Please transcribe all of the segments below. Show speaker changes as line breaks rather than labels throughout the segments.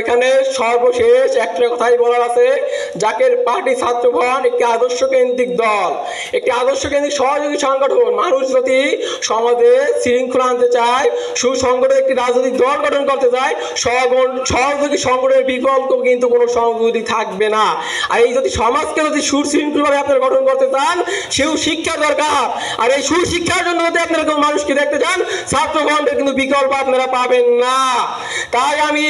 এখানে সর্বশেষ একটা কথাই বলার আছে, জাকের পার্টি ছাত্রগণ একটি আদর্শ কেন্দ্রিক দল, একটি আদর্শ কেন্দ্রিক সহযোগী সংগঠন। মানুষ যদি সমাজে শৃঙ্খলা আনতে চায়, সুসংগঠিত একটি রাজনৈতিক দল গঠন করতে চায়, সহযোগী সংগঠনের বিকল্প কিন্তু কোনো সহযোগী থাকবে না। আর এই যদি সমাজকে যদি সুশৃঙ্খলভাবে আপনারা গঠন করতে চান, সেও শিক্ষা দরকার। আর এই সুশিক্ষার জন্য যদি আপনারা কোনো মানুষকে দেখতে চান, ছাত্রগণের কিন্তু বিকল্প আপনারা পাবেন না। তাই আমি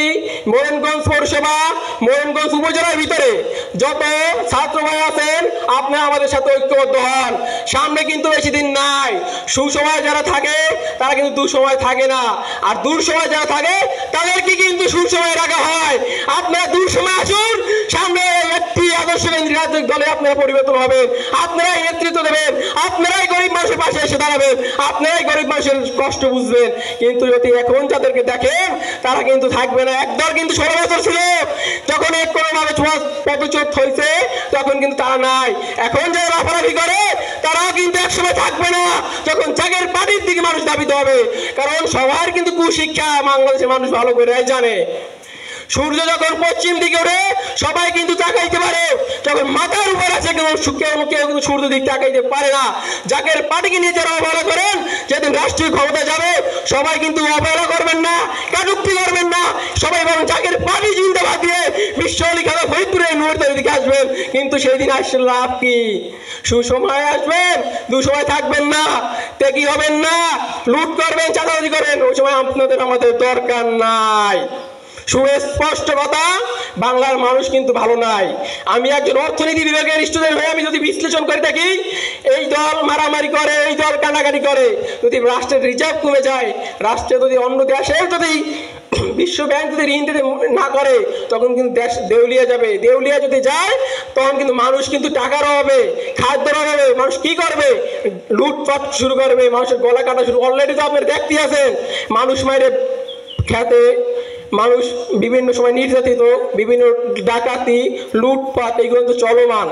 মরিয়মগঞ্জ পৌরসভা, মরিয়মগঞ্জ উপজেলার ভিতরে যত ছাত্র ভাই আছেন, আপনারা আমাদের সাথে ঐক্যবদ্ধ হন। সামনে কিন্তু বেশি দিন নাই। সুসময় যারা থাকে তারা কিন্তু দুঃসময় থাকে না, আর দুঃসময় যারা থাকে তাদেরকে কিন্তু সুসময় রাখা হয়। আপনারা দুঃসময় আসুন, সামনে একটি আদর্শ কেন্দ্রিক রাজনৈতিক দলে আপনারা পরিবর্তন হবেন, আপনারাই নেতৃত্ব দেবেন, আপনারাই গরিব মানুষের পাশে এসে দাঁড়াবেন, আপনারাই গরিব মানুষের কষ্ট বুঝবেন। কিন্তু যদি এখন যাদেরকে দেখেন তারা কিন্তু থাকবে না। একদল কিন্তু 16 বছর ছিল, যখন এক কোনোভাবে পদচ্যুত হয়েছে তখন কিন্তু তারা নাই। এখন যারা লাফালাফি করে তারাও কিন্তু একসময় থাকবে না, যখন জাগের পার্টির দিকে মানুষ দাবিতে হবে। কারণ সবার কিন্তু কুশিক্ষা বাংলাদেশের মানুষ ভালো করে জানে। সূর্য যখন পশ্চিম দিকে ওঠে সবাই কিন্তু তাকাইতে পারে, যখন মাথার উপর আছে কেউ কিন্তু সূর্য দিক তাকাইতে পারে না। জাকের পার্টিকে নিয়ে যারা অবহেলা করেন, যেদিন রাষ্ট্রীয় ক্ষমতা যাবে সবাই কিন্তু অবহেলা করবেন না, কাটুক্তি করবেন না, সবাই বরং জাকের পার্টি জিন্দাবাদ দিয়ে বিশ্বলি খেলা ফরিদপুরের মুহূর্তের দিকে আসবেন। কিন্তু সেই দিন আসলে লাভ কি? সুসময় আসবেন, দুসময় থাকবেন না, টেকি হবেন না, লুট করবেন, চাঁদাবাজি করবেন, ওই সময় আপনাদের আমাদের দরকার নাই। সুস্পষ্ট কথা, বাংলার মানুষ কিন্তু ভালো নাই। আমি একজন অর্থনীতি বিভাগের স্টুডেন্ট হয়ে আমি যদি বিশ্লেষণ করে থাকি, এই দল মারামারি করে, এই দল কানাকানি করে, যদি রাষ্ট্রের রিজার্ভ কমে যায়, রাষ্ট্রে যদি অন্য দেশে যদি বিশ্ব ব্যাংক যদি ঋণ দিতে না করে, তখন কিন্তু দেশ দেউলিয়া যাবে। দেউলিয়া যদি যায় তখন কিন্তু মানুষ কিন্তু টাকার অভাবে, খাদ্যের অভাবে মানুষ কি করবে? লুটপাট শুরু করবে, মানুষের গলা কাটা শুরু। অলরেডি তো আপনার দেখতে আছেন, মানুষ মাইরে খেতে, মানুষ বিভিন্ন সময় নির্যাতিত, বিভিন্ন ডাকাতি, লুটপাট, এগুলো তো চলমান।